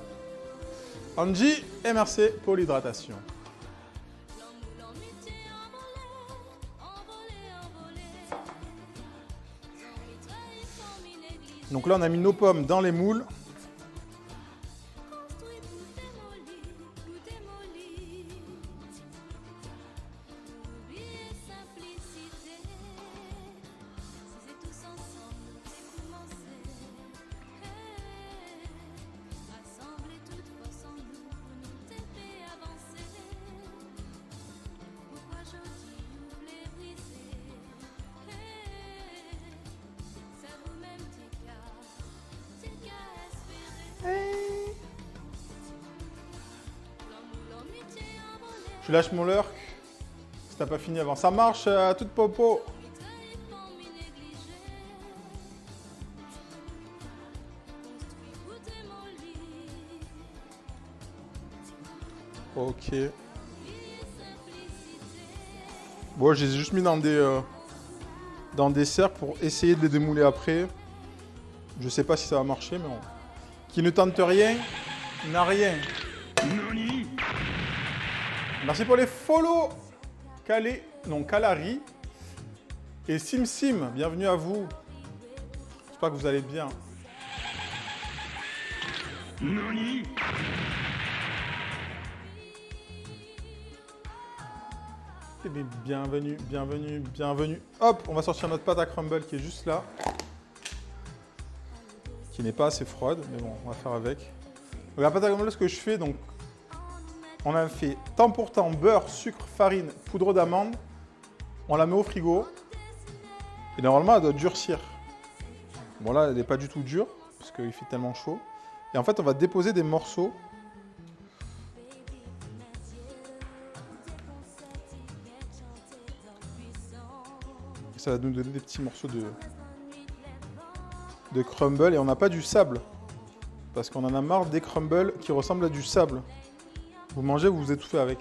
Angie, MRC pour l'hydratation. Donc là, on a mis nos pommes dans les moules. Tu lâches mon lurk si t'as pas fini avant. Ça marche à toute popo. Ok. Bon, je les ai juste mis dans des cercles pour essayer de les démouler après. Je sais pas si ça va marcher, mais bon. Qui ne tente rien n'a rien. Merci pour les follow. Kalari et Sim, bienvenue à vous. J'espère que vous allez bien. Bienvenue. Hop, on va sortir notre pâte à crumble qui est juste là. Qui n'est pas assez froide, mais bon, on va faire avec. Donc, la pâte à crumble, ce que je fais, donc, on a fait temps pour temps beurre, sucre, farine, poudre d'amande. On la met au frigo. Et normalement, elle doit durcir. Bon, là, elle n'est pas du tout dure, parce qu'il fait tellement chaud. Et en fait, on va déposer des morceaux. ça va nous donner des petits morceaux de crumble. Et on n'a pas du sable. Parce qu'on en a marre des crumbles qui ressemblent à du sable. Vous mangez, vous vous étouffez avec.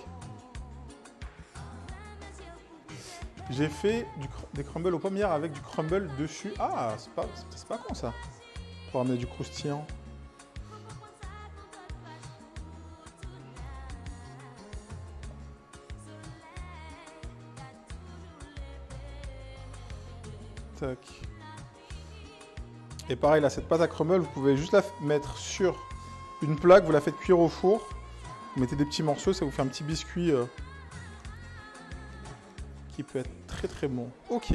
J'ai fait des crumbles aux pommes hier avec du crumble dessus. Ah, c'est pas con ça. Pour amener du croustillant. Tac. Et pareil, là, cette pâte à crumble, vous pouvez juste la mettre sur une plaque, vous la faites cuire au four. Vous mettez des petits morceaux, ça vous fait un petit biscuit qui peut être très très bon. Ok.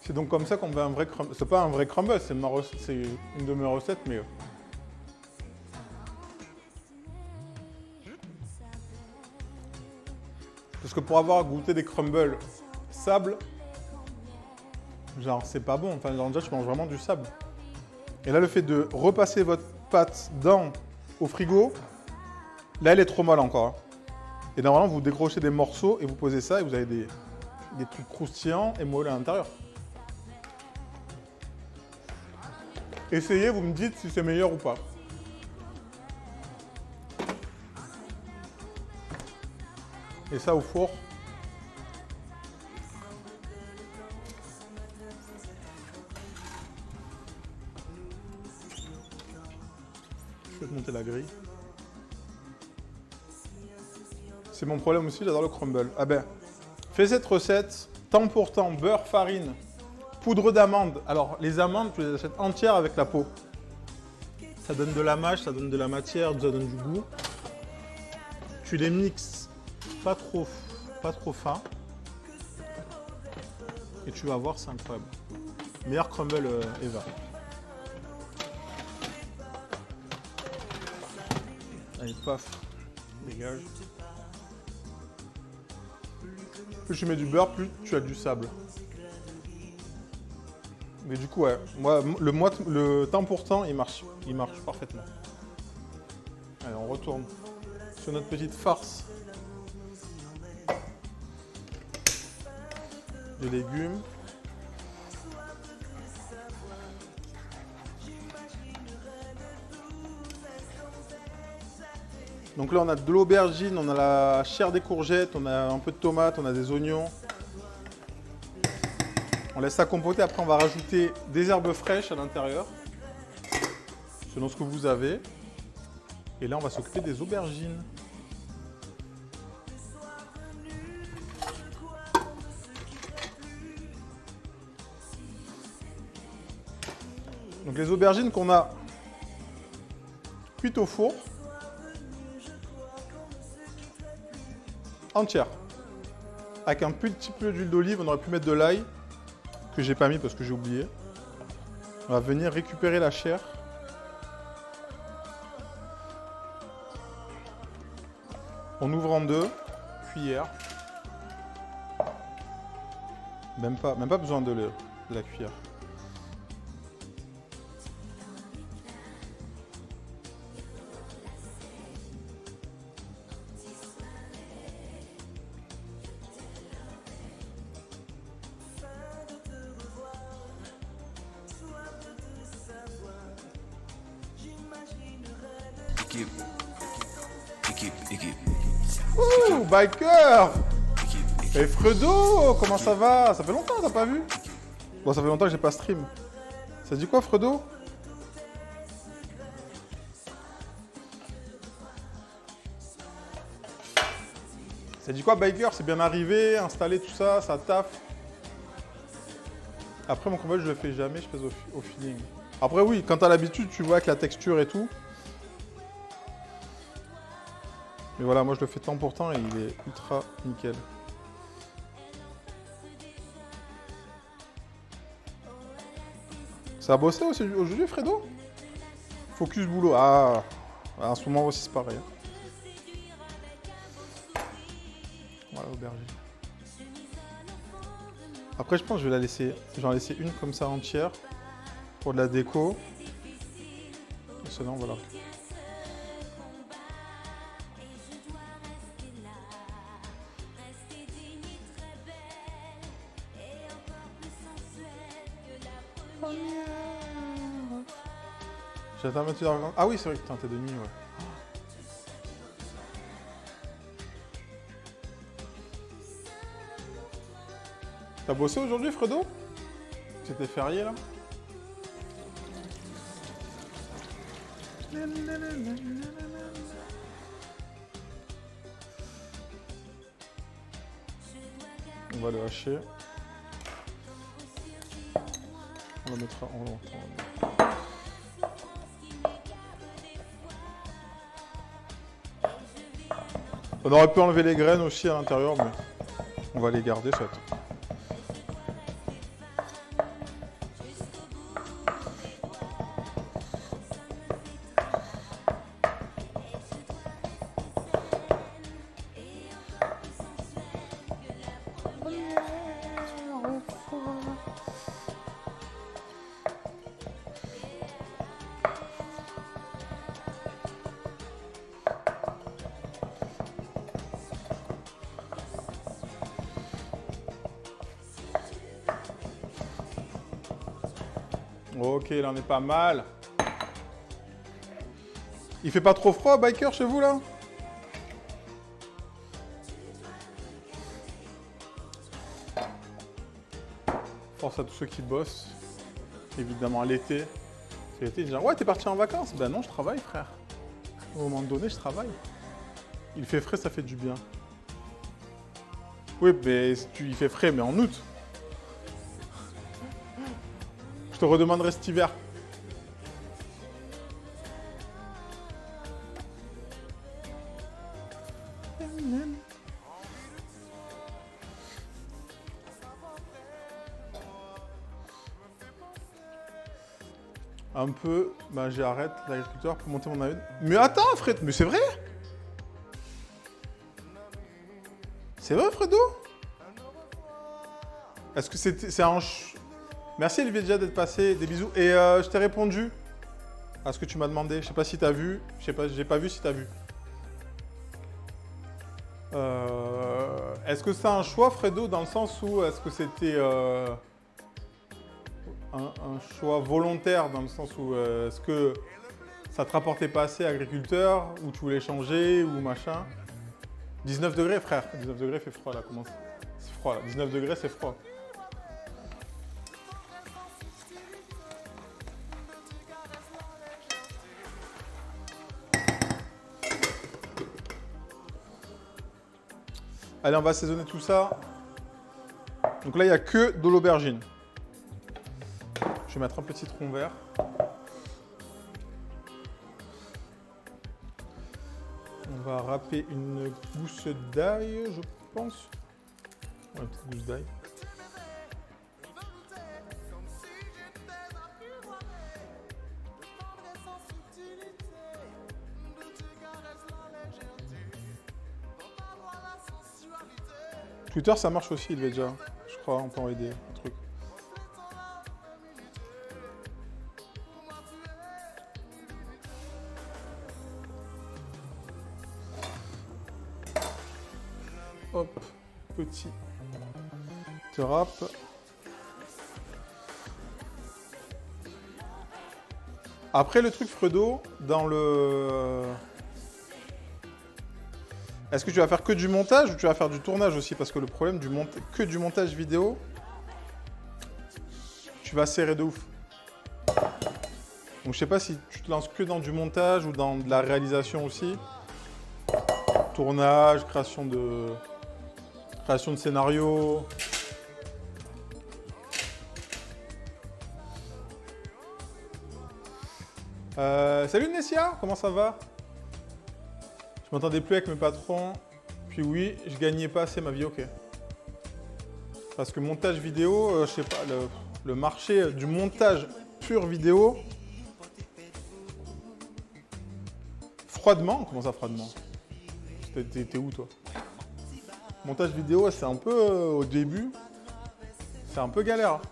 C'est donc comme ça qu'on fait un vrai crumble. C'est pas un vrai crumble, c'est une de mes recettes, mais... Parce que pour avoir goûté des crumbles sable, genre c'est pas bon. Enfin, genre déjà tu manges vraiment du sable. Et là, le fait de repasser votre pâte au frigo, là elle est trop molle encore. Hein. Et normalement, vous décrochez des morceaux et vous posez ça et vous avez des trucs croustillants et moelleux à l'intérieur. Essayez, vous me dites si c'est meilleur ou pas. Et ça au four. Je vais te monter la grille. C'est mon problème aussi, j'adore le crumble. Ah ben, fais cette recette, temps pour temps, beurre, farine, poudre d'amande. Alors, les amandes, tu les achètes entières avec la peau. Ça donne de la mâche, ça donne de la matière, ça donne du goût. Tu les mixes pas trop fin. Et tu vas voir, c'est incroyable. Meilleur crumble ever. Allez, paf, dégage. Plus tu mets du beurre, plus tu as du sable. Mais du coup, ouais, moi, le temps pour temps, il marche parfaitement. Allez, on retourne sur notre petite farce de légumes. Donc là, on a de l'aubergine, on a la chair des courgettes, on a un peu de tomates, on a des oignons. On laisse ça compoter, après on va rajouter des herbes fraîches à l'intérieur, selon ce que vous avez. Et là, on va s'occuper des aubergines. Donc les aubergines qu'on a cuites au four, entières. Avec un petit peu d'huile d'olive, on aurait pu mettre de l'ail, que j'ai pas mis parce que j'ai oublié. On va venir récupérer la chair. On ouvre en deux, cuillère. Même pas besoin de la cuillère. Équipe. Ouh, biker! Et Fredo, comment ça va? Ça fait longtemps, t'as pas vu? Bon, ça fait longtemps que j'ai pas stream. Ça dit quoi, Fredo? Ça dit quoi, biker? C'est bien arrivé, installé, tout ça, ça taffe. Après, mon combat, je le fais jamais, je fais au feeling. Après, oui, quand t'as l'habitude, tu vois avec la texture et tout. Mais voilà, moi je le fais temps pour temps et il est ultra nickel. Ça a bossé aussi aujourd'hui, Fredo? Focus boulot. Ah, en ce moment aussi c'est pareil. Voilà, aubergine. Après, je pense que je vais en laisser une comme ça entière pour de la déco. Et sinon, voilà. J'attends 28h40. Ah oui, c'est vrai que putain, t'es de nuit, ouais. T'as bossé aujourd'hui, Fredo? C'était férié, là? On va le hacher. On le mettra en long. On aurait pu enlever les graines aussi à l'intérieur, mais on va les garder, ça. Ok, là on est pas mal. Il fait pas trop froid, biker, chez vous là? Force à tous ceux qui bossent. Évidemment, l'été. C'est l'été, genre, ouais, t'es parti en vacances? Ben non, je travaille, frère. Au moment donné, je travaille. Il fait frais, ça fait du bien. Oui, mais il fait frais, mais en août. Je te redemanderai cet hiver. Un peu, bah j'arrête l'agriculteur pour monter mon avion. Mais attends, Fred, mais c'est vrai? C'est vrai, Fredo? Est-ce que c'est un... Merci Olivia d'être passé, des bisous. Et je t'ai répondu à ce que tu m'as demandé. Je sais pas si t'as vu, je sais pas, j'ai pas vu si t'as vu. Est-ce que c'est un choix, Fredo, dans le sens où est-ce que c'était un choix volontaire, dans le sens où est-ce que ça te rapportait pas assez agriculteur, ou tu voulais changer, ou machin? 19 degrés, frère. 19 degrés, fait froid, là. Comment ça? C'est froid, là. 19 degrés, c'est froid. Allez, on va assaisonner tout ça. Donc là, il n'y a que de l'aubergine. Je vais mettre un petit citron vert. On va râper une gousse d'ail, je pense. Ouais, une petite gousse d'ail. Twitter, ça marche aussi, il va déjà. Je crois, on peut envoyer des trucs. Hop, petit râpe. Après, le truc, Fredo, dans le... Est-ce que tu vas faire que du montage ou tu vas faire du tournage aussi? Parce que le problème que du montage vidéo, tu vas serrer de ouf. Donc je sais pas si tu te lances que dans du montage ou dans de la réalisation aussi. Tournage, création de scénario. Salut Nessia, comment ça va? Je m'entendais plus avec mes patrons, puis oui, je gagnais pas assez ma vie, ok. Parce que montage vidéo, je sais pas, le marché du montage pur vidéo... Froidement? Comment ça, froidement? T'es où, toi? Montage vidéo, c'est un peu, au début, c'est un peu galère.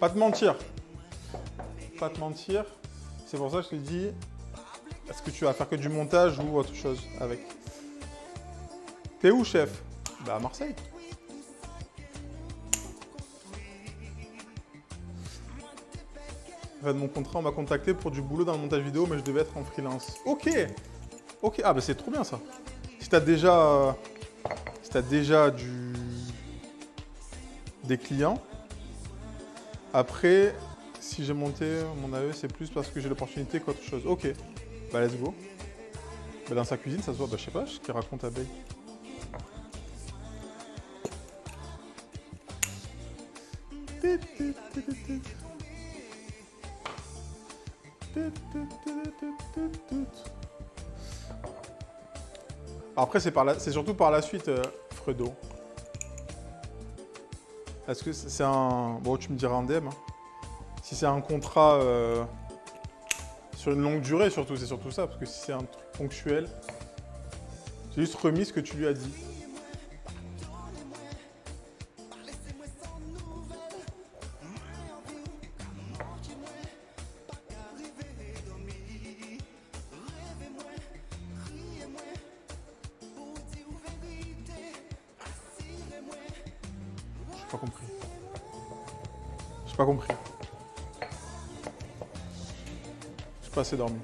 Pas te mentir. Pas te mentir. C'est pour ça que je te dis... Est-ce que tu vas faire que du montage ou autre chose avec? T'es où, chef? Bah, à Marseille. Fin de mon contrat, on m'a contacté pour du boulot dans le montage vidéo, mais je devais être en freelance. Ok. Ok, ah bah c'est trop bien ça. Si t'as déjà... Si t'as déjà des clients, après, si j'ai monté mon AE, c'est plus parce que j'ai l'opportunité qu'autre chose. Ok, bah let's go. Bah dans sa cuisine, ça se voit, bah je sais pas, ce qu'il raconte Abeille. Après, c'est surtout par la suite, Fredo. Est-ce que c'est un... Bon, tu me diras en DM. Hein. Si c'est un contrat sur une longue durée, surtout, c'est surtout ça. Parce que si c'est un truc ponctuel, c'est juste remis ce que tu lui as dit. J'ai pas compris. J'ai pas compris. J'ai pas assez dormi.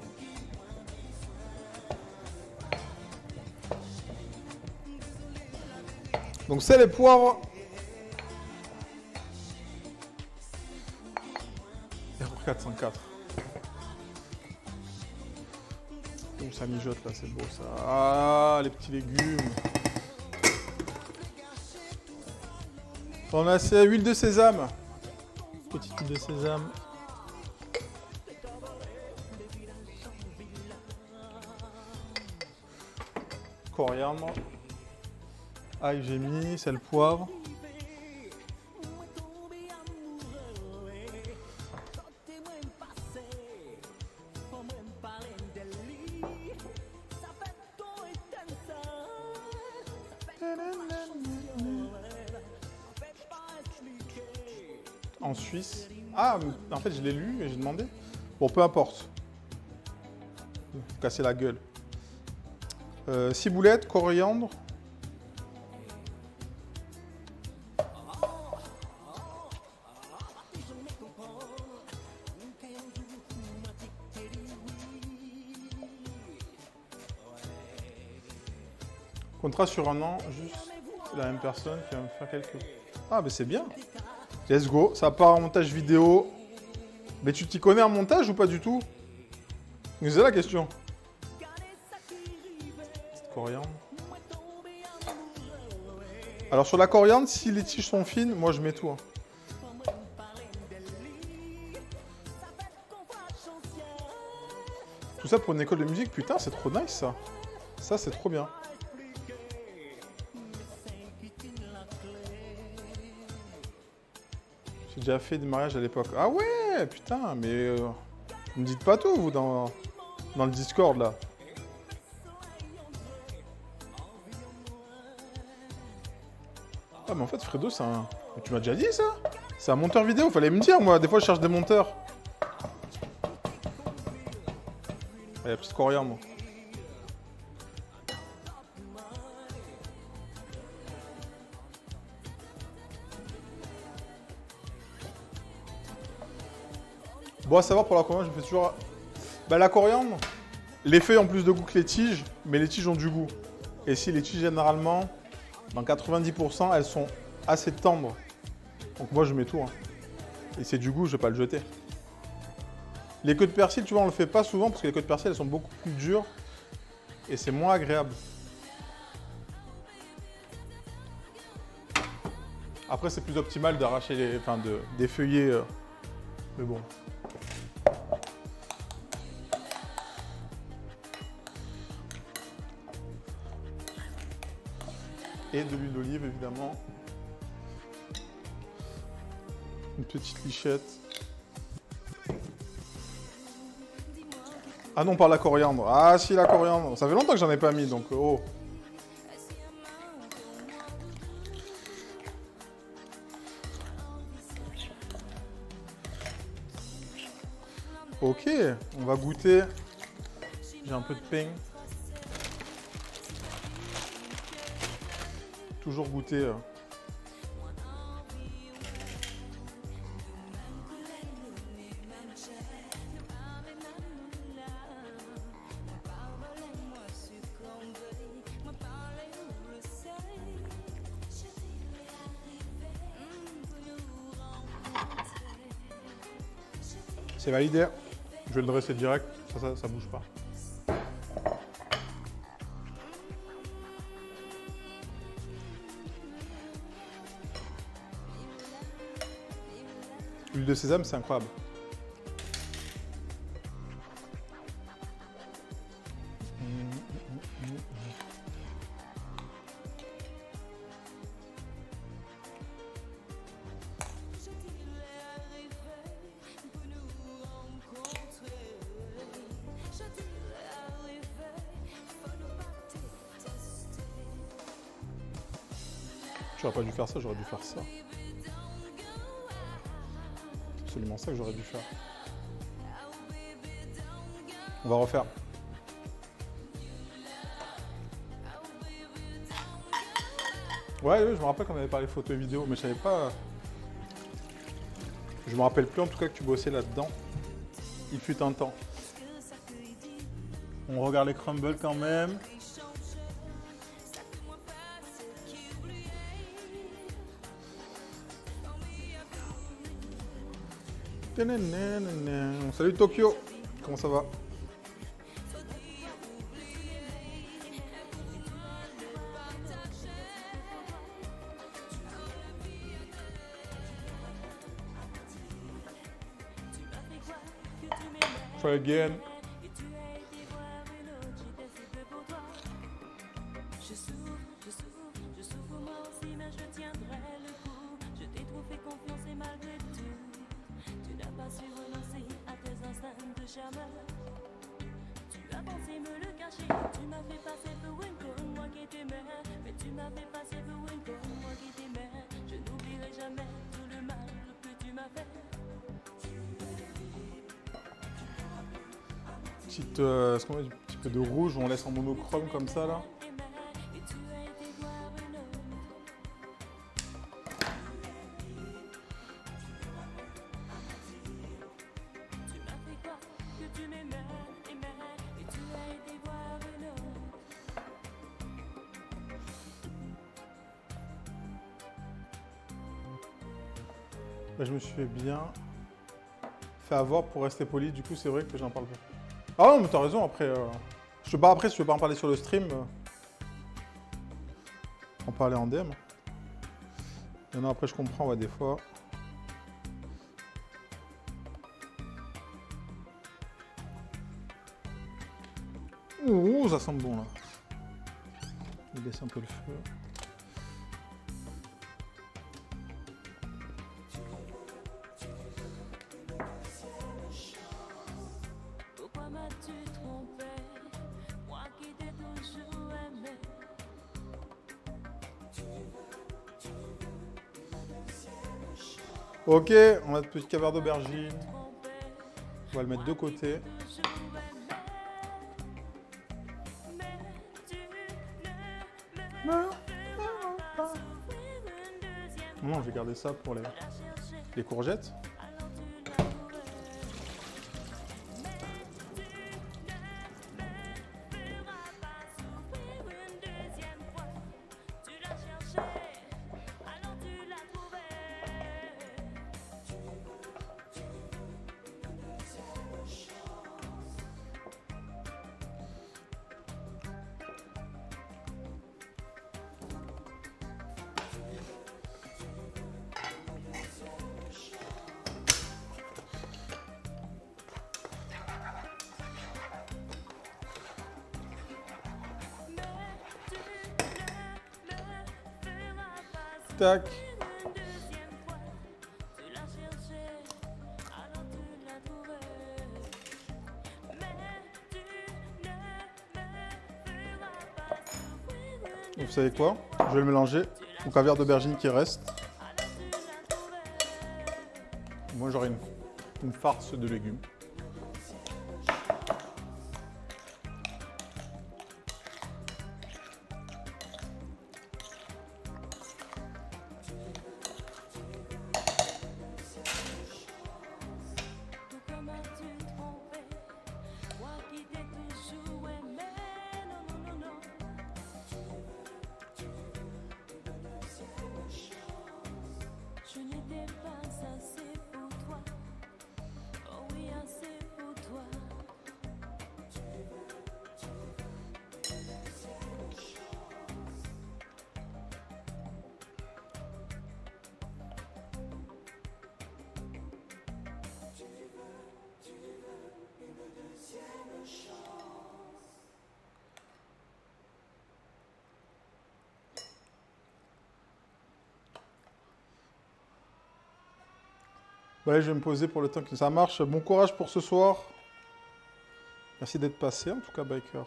Donc sel et poivre. Erreur 404. Donc ça mijote là, c'est beau ça. Ah, les petits légumes. On a assez huile de sésame. Petite huile de sésame. Coriandre. Ail, j'ai mis, sel, poivre. En Suisse. Ah, en fait, je l'ai lu et j'ai demandé. Bon, peu importe. Casser la gueule. Ciboulette, coriandre. Contrat sur un an, juste la même personne qui va me faire quelques... Ah, mais c'est bien. Let's go, ça part en montage vidéo. Mais tu t'y connais en montage ou pas du tout? C'est la question. Petite coriandre. Alors sur la coriandre, si les tiges sont fines, moi je mets tout. Hein. Tout ça pour une école de musique, putain, c'est trop nice ça. Ça, c'est trop bien. J'ai déjà fait des mariages à l'époque. Ah ouais, putain, mais... vous me dites pas tout, vous, dans le Discord, là. Ah, mais en fait, Fredo, c'est un... Tu m'as déjà dit, ça? C'est un monteur vidéo, fallait me dire, moi. Des fois, je cherche des monteurs. Ah, la petite coriandre. Bon, à savoir, pour la coriandre, je me fais toujours... Bah, la coriandre, les feuilles ont plus de goût que les tiges, mais les tiges ont du goût. Et si les tiges, généralement, dans 90%, elles sont assez tendres. Donc moi, je mets tout. Hein. Et c'est du goût, je vais pas le jeter. Les queues de persil, tu vois, on le fait pas souvent, parce que les queues de persil, elles sont beaucoup plus dures. Et c'est moins agréable. Après, c'est plus optimal d'arracher les... Enfin, d'effeuiller... Mais bon... Et de l'huile d'olive, évidemment. Une petite lichette. Ah non, pas la coriandre. Ah si, la coriandre. Ça fait longtemps que j'en ai pas mis, donc oh. Ok, on va goûter. J'ai un peu de pain. Toujours goûter. C'est validé. Je vais le dresser direct, ça bouge pas. L'huile de sésame, c'est incroyable. J'aurais pas dû faire ça, j'aurais dû faire ça. C'est absolument ça que j'aurais dû faire. On va refaire. Ouais, je me rappelle qu'on avait parlé photos et vidéos, mais je savais pas... Je me rappelle plus en tout cas que tu bossais là-dedans. Il fut un temps. On regarde les crumbles quand même. Salut Tokyo, comment ça va? Try again. Est-ce qu'on met un petit peu de rouge, on laisse en monochrome comme ça là? Là, je me suis fait bien fait avoir pour rester poli, du coup c'est vrai que j'en parle pas. Ah non, mais t'as raison, après, je sais pas, après, si tu veux pas en parler sur le stream, en parler en DM. Et non, après, je comprends, ouais, des fois. Ouh, ça sent bon, là. Je vais baisser un peu le feu. Ok, on a notre petit caverne d'aubergine. On va le mettre de côté. Non, je vais garder ça pour les courgettes. Tac. Vous savez quoi? Je vais le mélanger au caviar d'aubergine qui reste. Moi j'aurai une farce de légumes. Ouais, je vais me poser pour le temps que ça marche. Bon courage pour ce soir. Merci d'être passé, en tout cas, Biker.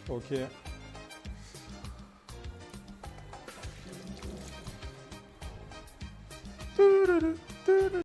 Ok.